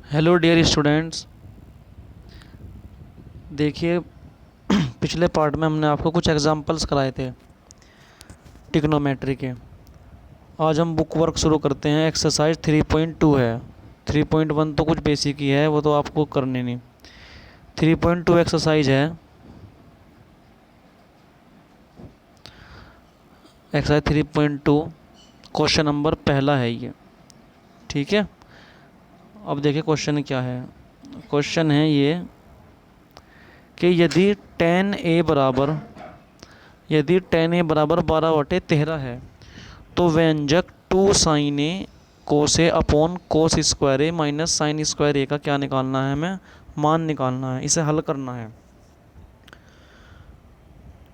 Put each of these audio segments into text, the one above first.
Hello dear students. देखिए, पिछले part में हमने आपको कुछ एग्जांपल्स कराए थे ट्रिग्नोमेट्री के। आज हम बुक वर्क शुरू करते हैं। एक्सरसाइज 3.2 है। 3.1 तो कुछ बेसिक ही है, वो तो आपको करनी नहीं। 3.2 एक्सरसाइज है। एक्सरसाइज 3.2 क्वेश्चन नंबर पहला है ये। ठीक है, अब देखिए क्वेश्चन क्या है। क्वेश्चन है ये कि यदि टेन ए बराबर 12/13 है तो व्यंजक 2 sin A cos A upon cos square A minus sine square ए का क्या निकालना है, हमें मान निकालना है, इसे हल करना है।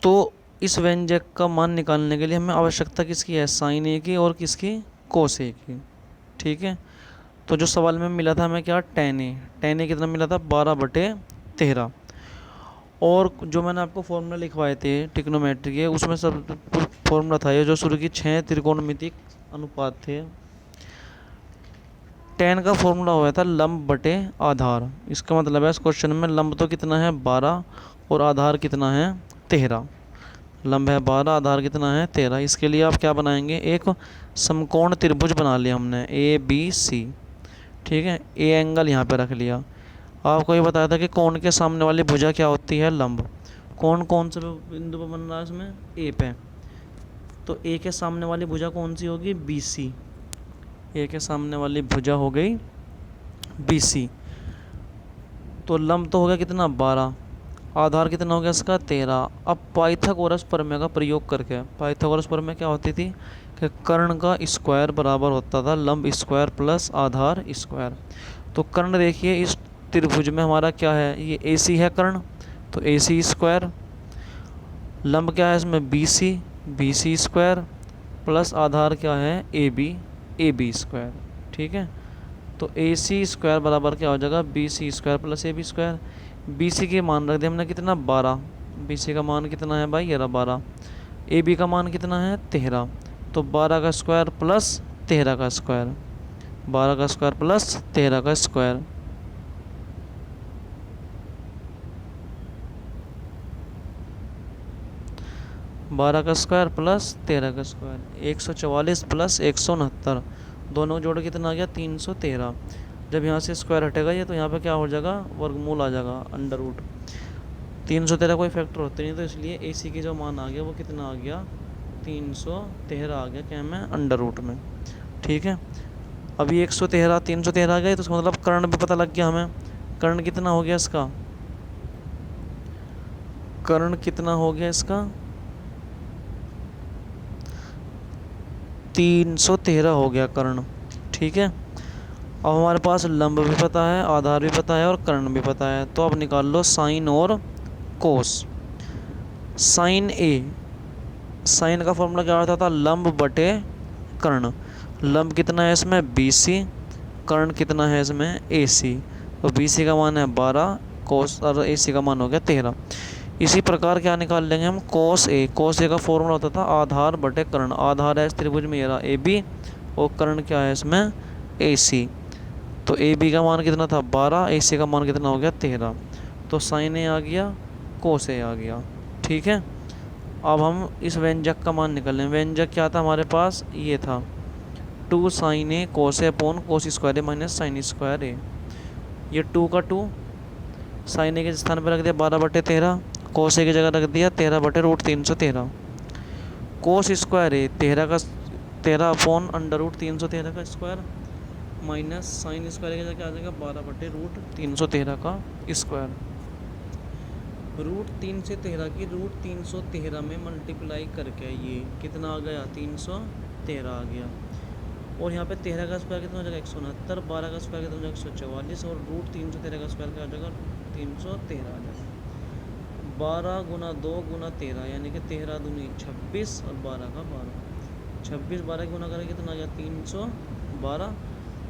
तो इस व्यंजक का मान निकालने के लिए हमें आवश्यकता किसकी है, साइन ए की और किसकी, कोस ए की। ठीक है, तो जो सवाल में मिला था हमें क्या, टेन ए कितना मिला था, 12/13। और जो मैंने आपको फॉर्मूला लिखवाए थे ट्रिग्नोमेट्री के, उसमें सब फॉर्मूला था ये जो शुरू की 6 त्रिकोणमितिक अनुपात थे। टेन का फॉर्मूला हुआ था लंब बटे आधार। इसका मतलब है इस क्वेश्चन में लंब तो कितना है 12 और आधार कितना है 13। लंब है 12, आधार कितना है 13। इसके लिए आप क्या बनाएंगे, एक समकोण त्रिभुज बना लिया हमने ABC। ठीक है, ए एंगल यहाँ पे रख लिया। आपको ये बताया था कि कोण के सामने वाली भुजा क्या होती है, लंब। कोण कौन से बिंदु पर बन रहा है इसमें, ए पे। तो ए के सामने वाली भुजा कौन सी होगी, BC। ए के सामने वाली भुजा हो गई BC। तो लंब तो हो गया कितना 12, आधार कितना हो गया इसका 13। अब पाइथागोरस प्रमेय का प्रयोग करके, पाइथागोरस प्रमेय क्या होती थी कि कर्ण का स्क्वायर बराबर होता था लंब स्क्वायर प्लस आधार स्क्वायर। तो कर्ण देखिए इस त्रिभुज में हमारा क्या है, ये AC है कर्ण, तो AC स्क्वायर। लंब क्या है इसमें BC स्क्वायर प्लस आधार क्या है AB स्क्वायर। ठीक है, तो AC स्क्वायर बराबर क्या हो जाएगा, BC square plus AB square. BC के मान रख दिया हमने कितना 12, BC का मान कितना है भाई, ये 12। AB का मान कितना है 13। तो 12 का स्क्वायर प्लस 13 का स्क्वायर, 12 का स्क्वायर प्लस 13 का स्क्वायर। बारह का स्क्वायर प्लस 13 का स्क्वायर, 144 प्लस 169, दोनों जोड़ कितना आ गया 313। जब यहाँ से स्क्वायर हटेगा ये तो यहाँ पे क्या हो जाएगा, वर्गमूल आ जाएगा, अंडर रूट। 313 कोई फैक्टर होते नहीं, तो इसलिए AC की जो मान आ गया वो कितना आ गया 313 आ गया क्या में, अंडर रूट में। ठीक है, अभी 313 आ गया, तो उसका मतलब कर्ण भी पता लग गया हमें। कर्ण कितना हो गया इसका, कर्ण कितना हो गया इसका 313 हो गया कर्ण। ठीक है, अब हमारे पास लंब भी पता है, आधार भी पता है और कर्ण भी पता है। तो अब निकाल लो साइन और कोस। साइन ए, साइन का फॉर्मूला क्या होता था, लंब बटे कर्ण। लंब कितना है इसमें BC, कर्ण कितना है इसमें AC। तो BC का मान है 12, कोस और AC का मान हो गया 13। इसी प्रकार क्या निकाल लेंगे हम, कोस ए। कोस ए का फॉर्मूला होता था आधार बटे कर्ण। आधार है इस त्रिभुज में ये रहा AB, और कर्ण क्या है इसमें AC। तो AB का मान कितना था 12, AC का मान कितना हो गया 13। तो साइन ए आ गया, कोस ए आ गया। ठीक है, अब हम इस व्यंजक का मान निकाल लें। व्यंजक क्या था हमारे पास, ये था 2 sin A cos A upon cos square A minus sine square ए। ये 2 का 2 साइन ए के स्थान पर रख दिया 12/13, कोस ए की जगह रख दिया 13/√313। कोस स्क्वायर ए 13 अपॉन अंडर रूट 313 का स्क्वायर माइनस साइन स्क्वायर की जगह आ जाएगा 12/√313 का स्क्वायर। √313 की √313 में मल्टीप्लाई करके ये कितना आ गया 313 आ गया। और यहाँ पे 13 का स्क्वायर कितना हो जाएगा 169, 12 का स्क्वायर कितना हो जाएगा 144, और √313 का स्क्वायर क्या आ जाएगा 313 आ जाएगा। 12 गुना 2 गुना 13 यानी कि 13 दूनी 26 और 12 का 12, 26 12 गुना करें कितना आ गया 312।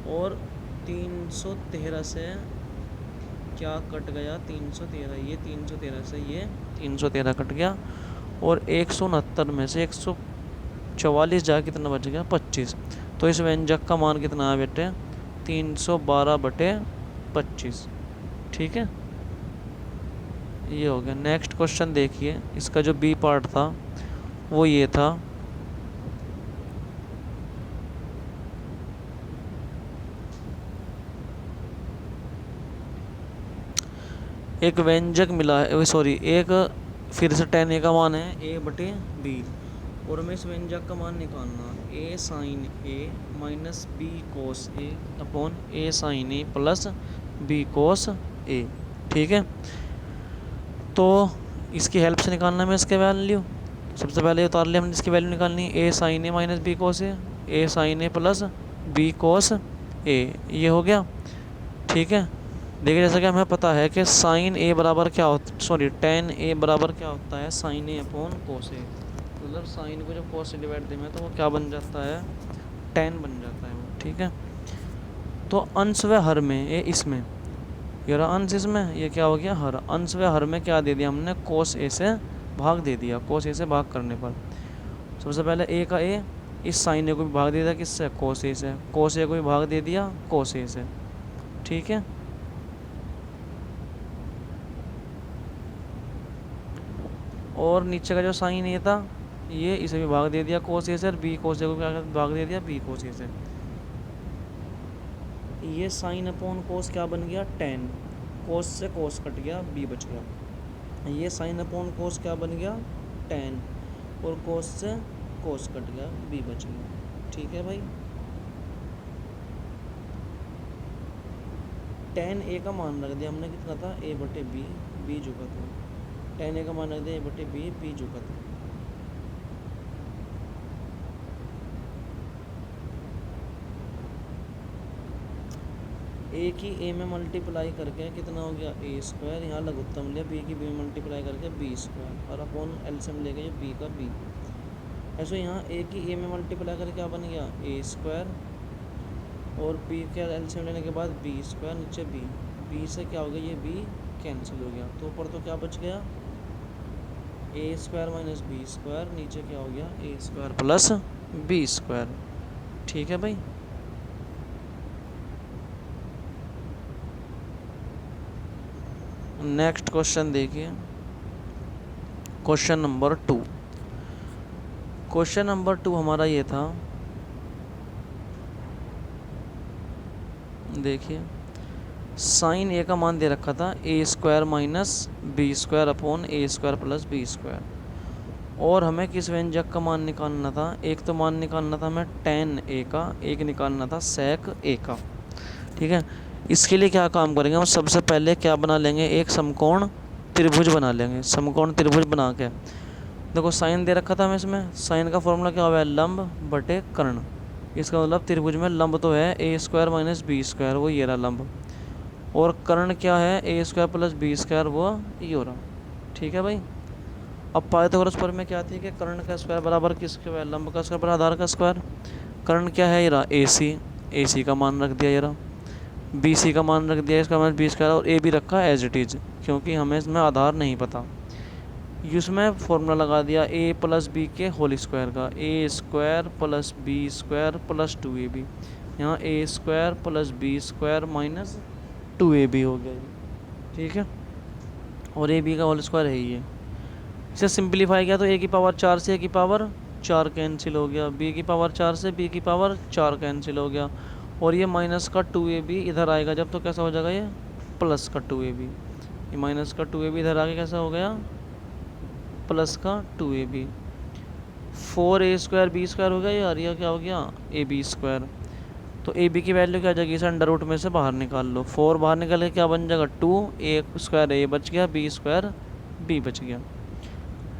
और 313 से क्या कट गया 313, ये 313 से ये 313 कट गया। और 169 में से 144 जा कितना बच गया 25। तो इस व्यंजक का मान कितना है बेटे 312/25। 25। ठीक है, ये हो गया। नेक्स्ट क्वेश्चन देखिए, इसका जो बी पार्ट था वो ये था, एक व्यंजक मिला है, सॉरी एक, फिर से tan a का मान है a/b, और हमें इस व्यंजक का मान निकालना, a sin a minus B cos A upon a sin a plus b cos a। ठीक है, तो इसकी हेल्प से निकालना है इसके वैल्यू। सबसे पहले उतार लिया हमने, इसकी वैल्यू निकालनी है a sin a minus B cos a sin a plus b cos a, ये हो गया। ठीक है, देखिए जैसा कि हमें पता है कि साइन ए बराबर क्या होता, सॉरी tan a बराबर क्या होता है, साइन ए अपॉन कोस ए। मतलब साइन को जब कोस से डिवाइड दें तो वो क्या बन जाता है, tan बन जाता है वो। ठीक है, तो अंश व हर में ये इसमें, ये रहा अंश, इसमें ये क्या हो गया हर, अंश व हर में क्या दे दिया हमने, कोस ए से भाग दे दिया। कोस ए से भाग करने पर सबसे पहले ए का ए, इस साइन ए को भी भाग दे दिया किससे, कोस ए से, कोस ए को भी भाग दे दिया कोस ए से। ठीक है, और नीचे का जो साइन ए था ये इसे भी भाग दे दिया कोस ए से, और बी कोस ए को क्या भाग दे दिया, बी कोस ए से। ये साइन अपॉन कोस क्या बन गया, tan, कोस से कोस कट गया, बी बच गया। ये साइन अपॉन कोस क्या बन गया, tan, और कोस से कोस कट गया, बी बच गया। ठीक है भाई, tan a का मान रख दिया हमने, कितना था, a/b, b झुका था। tan a का मान रख दिया a/b, b झुका था। ए की ए में मल्टीप्लाई करके कितना हो गया, ए स्क्वायर, यहाँ लघुत्तम लिया, बी की बी में मल्टीप्लाई करके बी स्क्वायर, और अपॉन एलसीएम लेके ये बी का बी। ऐसे यहाँ ए की ए में मल्टीप्लाई करके क्या बन गया, ए स्क्वायर, और बी के एलसीएम लेने के बाद बी स्क्वायर, नीचे बी, बी से क्या हो गया, ये बी कैंसिल हो गया, तो ऊपर तो क्या बच गया, ए स्क्वायर माइनस बी स्क्वायर, नीचे क्या हो गया, ए स्क्वायर प्लस बी स्क्वायर। ठीक है भाई, नेक्स्ट क्वेश्चन देखिए, क्वेश्चन नंबर 2। क्वेश्चन नंबर 2 हमारा ये था, देखिए साइन ए का मान दे रखा था A square minus B square upon A square plus B square, और हमें किस व्यंजक का मान निकालना था, एक तो मान निकालना था हमें tan a का, एक निकालना था sec a का। ठीक है, इसके लिए क्या काम करेंगे हम, सबसे पहले क्या बना लेंगे, एक समकोण त्रिभुज बना लेंगे। समकोण त्रिभुज बना के देखो, साइन दे रखा था हमें, इसमें साइन का फॉर्मूला क्या हुआ है, लंब बटे कर्ण। इसका मतलब त्रिभुज में लंब तो है ए स्क्वायर माइनस बी स्क्वायर, वो ये रहा लंब, और कर्ण क्या है, ए स्क्वायर प्लस बी स्क्वायर, वो ये हो रहा। ठीक है भाई, अब पाइथागोरस प्रमेय में क्या थी कि कर्ण का स्क्वायर बराबर किसके हुआ, लंब का स्क्वायर बराबर आधार का स्क्वायर। कर्ण क्या है, ये रहा ए सी, ए सी का मान रख दिया, ये रहा बी सी का मान रख दिया, इसका मान बी स्क्वायर, और ए भी रखा एज इट इज़, क्योंकि हमें इसमें आधार नहीं पता। इसमें फॉर्मूला लगा दिया ए प्लस बी के होल स्क्वायर का, A square plus B square plus 2ab, यहाँ A square plus B square minus 2ab हो गया। ठीक है, और ए बी का होल स्क्वायर है ये। इसे सिंप्लीफाई किया तो ए की पावर 4 से ए की पावर 4 कैंसिल हो गया, बी की पावर 4 से बी की पावर 4 कैंसिल हो गया, और ये माइनस का 2ab इधर आएगा जब, तो कैसा हो जाएगा, ये प्लस का 2ab, ये माइनस का 2ab इधर आके कैसा हो गया, प्लस का 2ab। 4a square B square हो गया यार, यह क्या हो गया, ए बी स्क्वायर। तो ए बी की वैल्यू क्या आ जाएगी, इसे अंडर रूट में से बाहर निकाल लो, 4 बाहर निकाल के क्या बन जाएगा 2, ए स्क्वायर ए बच गया, बी स्क्वायर बी बच गया।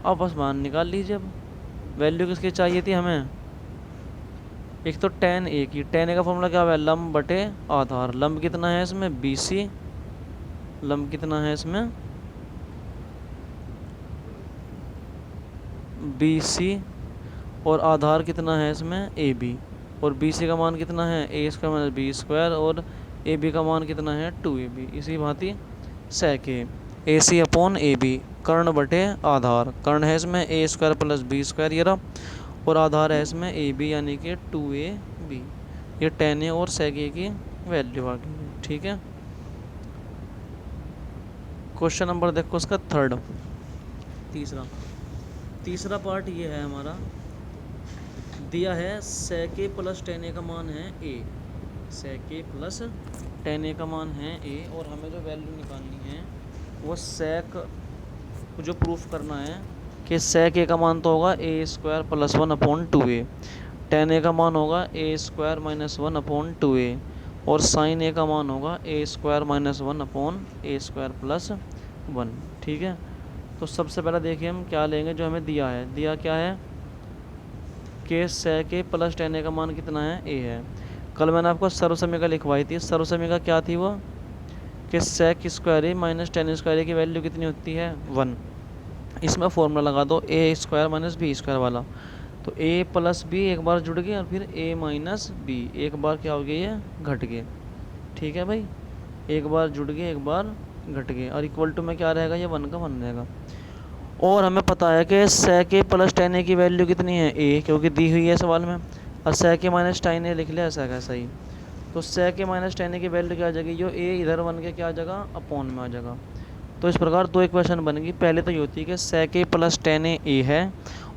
अब बस मान निकाल लीजिए। अब वैल्यू किसकी चाहिए थी हमें, एक तो tan a की, tan a का फॉर्मूला क्या है, लंब बटे आधार। लंब कितना है इसमें, BC, लंब कितना है इसमें BC, और आधार कितना है इसमें AB, और BC का मान कितना है, ए स्क्वायर माइनस बी स्क्वायर, और AB का मान कितना है 2ab। इसी भांति sec a, AC upon AB, कर्ण बटे आधार। कर्ण है इसमें ए स्क्वायर प्लस बी स्क्वायर ये रहा, और आधार है इसमें AB यानी कि 2ab। ये tan a और sec a की वैल्यू आ गई। ठीक है, क्वेश्चन नंबर देखो उसका थर्ड, तीसरा तीसरा पार्ट ये है हमारा, दिया है sec a plus tan A का मान है a, sec a plus tan A का मान है a, और हमें जो वैल्यू निकालनी है वो sec जो प्रूफ करना है कि sec a का मान तो होगा a square plus 1/2a, tan A का मान होगा a स्क्वायर माइनस 1/2a, और साइन ए का मान होगा a square minus 1/a square plus 1। ठीक है, तो सबसे पहले देखिए हम क्या लेंगे, जो हमें दिया है, दिया क्या है कि sec a plus tan A का मान कितना है a है। कल मैंने आपको सर्वसमीका लिखवाई थी, सर्वसमीका क्या थी वो, कि sec square a minus tan square a की वैल्यू कितनी होती है 1। इसमें फॉर्मूला लगा दो a square minus B square वाला, तो a प्लस बी एक बार जुड़ गया और फिर a माइनस बी एक बार क्या हो गया, ये घट गए। ठीक है भाई, एक बार जुड़ गए एक बार घट गए, और इक्वल टू में क्या रहेगा, ये 1 का 1 रहेगा। और हमें पता है कि sec a plus tan A की वैल्यू कितनी है a, क्योंकि दी हुई है सवाल में, और sec a माइनस टेन ए लिख लिया ऐसा कैसा ही, तो sec a minus ten A की वैल्यू क्या आ जाएगी, जो a इधर 1 के क्या आ जाएगा, अपॉन में आ जाएगा। तो इस प्रकार दो इक्वेशन बनेगी, पहले तो ये होती है कि sec a प्लस टेन ए है,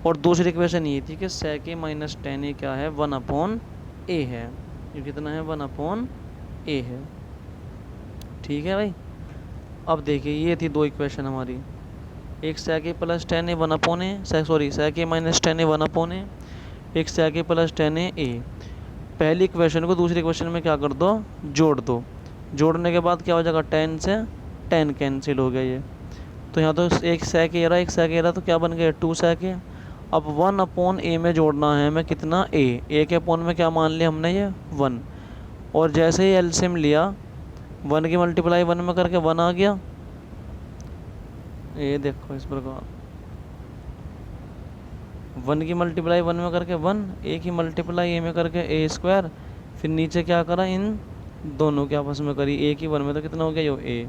और दूसरी इक्वेशन ये थी कि sec a माइनस टेन ए क्या है, 1/a है, ये कितना है 1/a है। ठीक है भाई, अब देखिए ये थी दो इक्वेशन हमारी, एक sec a plus tan A 1/a, sorry sec a minus ten A 1/a, एक sec a प्लस टेन ए। पहली इक्वेशन को दूसरी इक्वेशन में क्या कर दो, जोड़ दो, जोड़ने के बाद क्या हो जाएगा, टेन से टेन कैंसिल हो गया ये, तो यहाँ तो एक sec a रहा, एक sec a रहा, तो क्या बन गया 2 sec a। अब 1/a में जोड़ना है हमें कितना, a के अपॉन में क्या मान लिया हमने, ये 1, और जैसे ही एलसीएम लिया 1 की मल्टीप्लाई 1 में करके 1 आ गया, ये देखो इस प्रकार 1 की मल्टीप्लाई 1 में करके 1, a की मल्टीप्लाई a में करके a स्क्वायर, फिर नीचे क्या करा, इन दोनों के आपस में करी, a की 1 में, तो कितना हो गया यो a,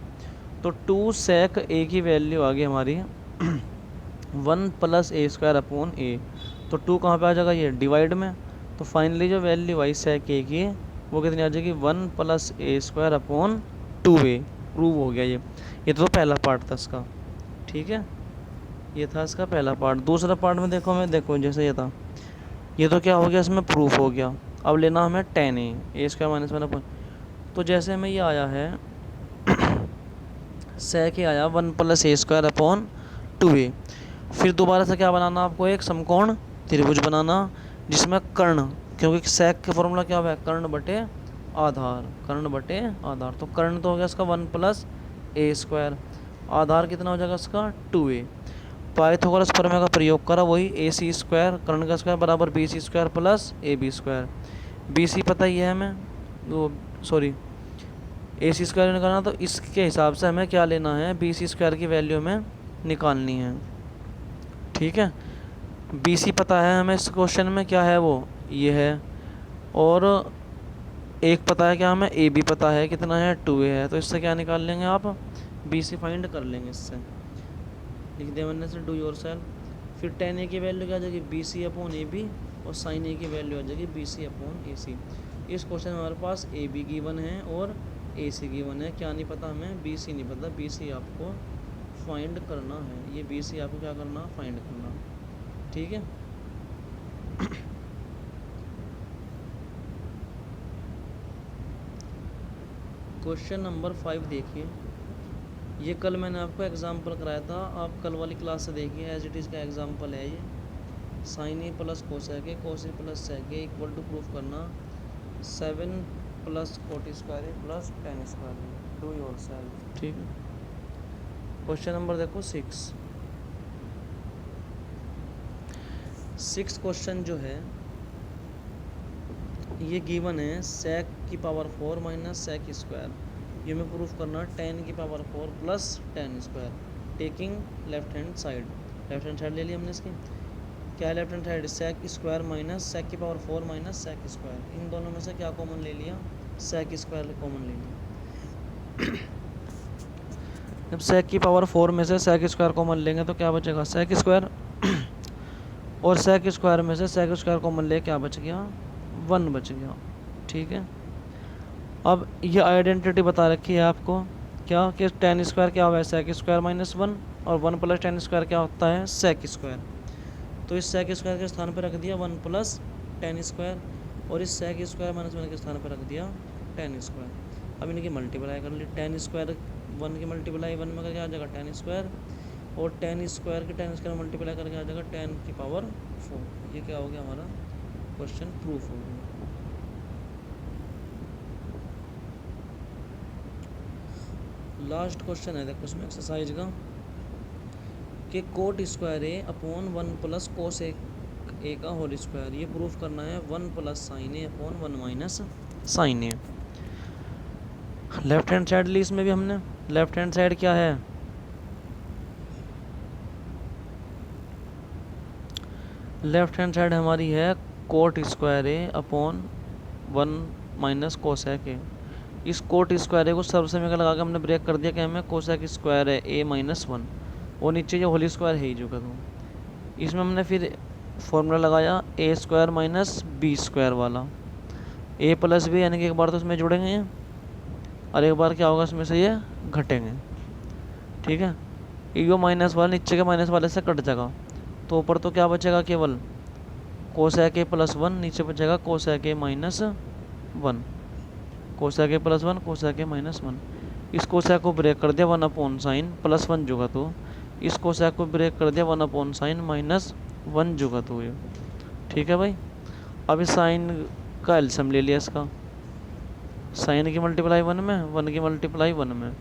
तो 2 sec a की वैल्यू आ गई हमारी 1 plus a square upon a, तो 2 कहाँ पे आ जाएगा, ये डिवाइड में, तो फाइनली जो वैल्यू आई sec a की वो कितनी आ जाएगी, 1 plus a square upon 2a। Prove हो गया ये तो पहला पार्ट था इसका। ठीक है, ये था इसका पहला पार्ट। दूसरा पार्ट में देखो, मैं देखो जैसे ये था, ये तो क्या हो गया, इसमें प्रूफ हो गया। अब लेना हमें टेन ए स्क्वायर माइनस 1/, तो जैसे हमें ये आया है sec आया 1 plus a square upon 2a, फिर दोबारा से क्या बनाना आपको, एक समकोण त्रिभुज बनाना जिसमें कर्ण, क्योंकि sec का फॉर्मूला क्या हुआ है, कर्ण बटे आधार, कर्ण बटे आधार, तो कर्ण तो हो गया इसका 1 प्लस a स्क्वायर, आधार कितना हो जाएगा इसका 2a। पाइथागोरस प्रमेय का प्रयोग करा, वही ए सी स्क्वायर कर्ण का स्क्वायर बराबर B C square plus A B square, B C पता ही है हमें, वो सॉरी ए सी स्क्वायर निकालना, तो इसके हिसाब से हमें क्या लेना है, बी सी स्क्वायर की वैल्यू हमें निकालनी है। ठीक है, बी सी पता है हमें, इस क्वेश्चन में क्या है वो ये है, और एक पता है क्या हमें, ए बी पता है कितना है 2a है, तो इससे क्या निकाल लेंगे आप, बी सी फाइंड कर लेंगे, इससे लिख दिया मैंने से डू योर सेल्फ। फिर टेन ए की वैल्यू क्या आ जाएगी, B C upon A B, और साइन ए की वैल्यू आ जाएगी बी सी अपॉन ए सी। इस क्वेश्चन में हमारे पास ए बी गिवन है और ए सी गिवन है, क्या नहीं पता हमें, बी सी नहीं पता, बी सी आपको फाइंड करना है, ये बी सी आपको क्या करना, फाइंड करना। ठीक है, क्वेश्चन नंबर 5 देखिए, ये कल मैंने आपको एग्जाम्पल कराया था, आप कल वाली क्लास से देखिए, एज इट इज़ का एग्जाम्पल है ये, sine A plus cosec A, cos A plus sec A equal to proof करना 7 plus cot square A plus tan square A, do yourself. ठीक है, क्वेश्चन नंबर देखो 6 question जो है ये गिवन है, सेक की पावर 4 माइनस सेक स्क्वायर, ये में प्रूफ करना 10 की power 4 plus 10 square, taking left hand side, left hand side ले लिया हमने इसकी, क्या है left hand side, sec square minus sec की पावर 4 माइनस सेक स्क्वायर, इन दोनों में से क्या कॉमन ले लिया, सेक स्क्वायर कॉमन ले लिया। जब सेक की पावर 4 में से सेक स्क्वायर कॉमन लेंगे तो क्या बचेगा, सेक स्क्वायर, और सेक स्क्वायर में से सेक स्क्वायर कॉमन ले क्या बच गया, 1 बच गया। ठीक है, अब ये आइडेंटिटी बता रखी है आपको क्या कि टेन स्क्वायर क्या होगा, सेक स्क्वायर माइनस वन, और वन प्लस टेन स्क्वायर क्या होता है, सेक स्क्वायर। तो इस सेक स्क्वायर के स्थान पर रख दिया वन प्लस टेन स्क्वायर, और इस सेक स्क्वायर माइनस वन के स्थान पर रख दिया टेन स्क्वायर। अब इनकी मल्टीप्लाई कर ली, टेन स्क्वायर वन की मल्टीप्लाई वन में करके आ जाएगा टेन स्क्वायर, और टेन स्क्वायर की टेन स्क्वायर मल्टीप्लाई करके आ जाएगा टेन की पावर 4। ये क्या हो गया हमारा क्वेश्चन प्रूफ हो गया। लास्ट क्वेश्चन है देखो इसमें एक्सरसाइज का, कि कोट स्क्वायर ए अपॉन वन प्लस कोस ए का होल स्क्वायर, ये प्रूफ करना है वन प्लस साइन ए अपॉन वन माइनस साइन ए। लेफ्ट हैंड साइड ली इसमें भी हमने, लेफ्ट हैंड साइड क्या है, लेफ्ट हैंड साइड हमारी है कोट स्क्वायर ए अपॉन वन माइनस कोसेक ए। इस कोट स्क्वायर ए को सबसे में लगा के हमने ब्रेक कर दिया कि हमें कोसेक स्क्वायर है ए माइनस वन, और नीचे जो होल स्क्वायर है ही जो करूँ, इसमें हमने फिर फॉर्मूला लगाया ए स्क्वायर माइनस बी स्क्वायर वाला, ए प्लस बी यानी कि एक बार तो इसमें जुड़ेंगे और एक बार क्या होगा इसमें से ये घटेंगे, ठीक है। यो माइनस वाला नीचे के माइनस वाले से कट जाएगा, तो ऊपर तो क्या बचेगा केवल कोसेक ए प्लस वन, नीचे बचेगा कोसेक ए माइनस वन, कोसेक ए प्लस वन, कोसेक ए माइनस वन। इस कोसेक को ब्रेक कर दिया one upon sine plus one जुगा, तो इस कोसेक को ब्रेक कर दिया one upon sine minus one जुगा, तो ये ठीक है भाई। अब इस साइन का एलसीएम ले लिया इसका, साइन की मल्टीप्लाई वन में, वन की मल्टीप्लाई वन में,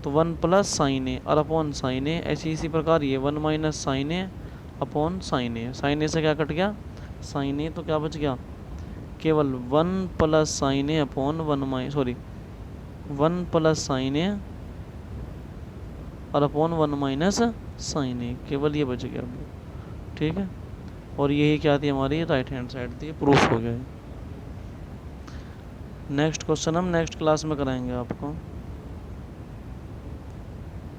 तो वन प्लस साइन ए और अपॉन साइन ए, ऐसी इसी प्रकार ये वन माइनस साइन ए अपॉन साइन ए, साइन ए से क्या कट गया साइन ए, तो क्या बच गया केवल वन प्लस साइन ए अपॉन वन प्लस साइन ए और अपॉन वन माइनस साइन ए, केवल ये बच गया, ठीक है। और यही क्या थी हमारी राइट हैंड साइड थी, प्रूफ हो गया। नेक्स्ट क्वेश्चन हम नेक्स्ट क्लास में कराएंगे आपको।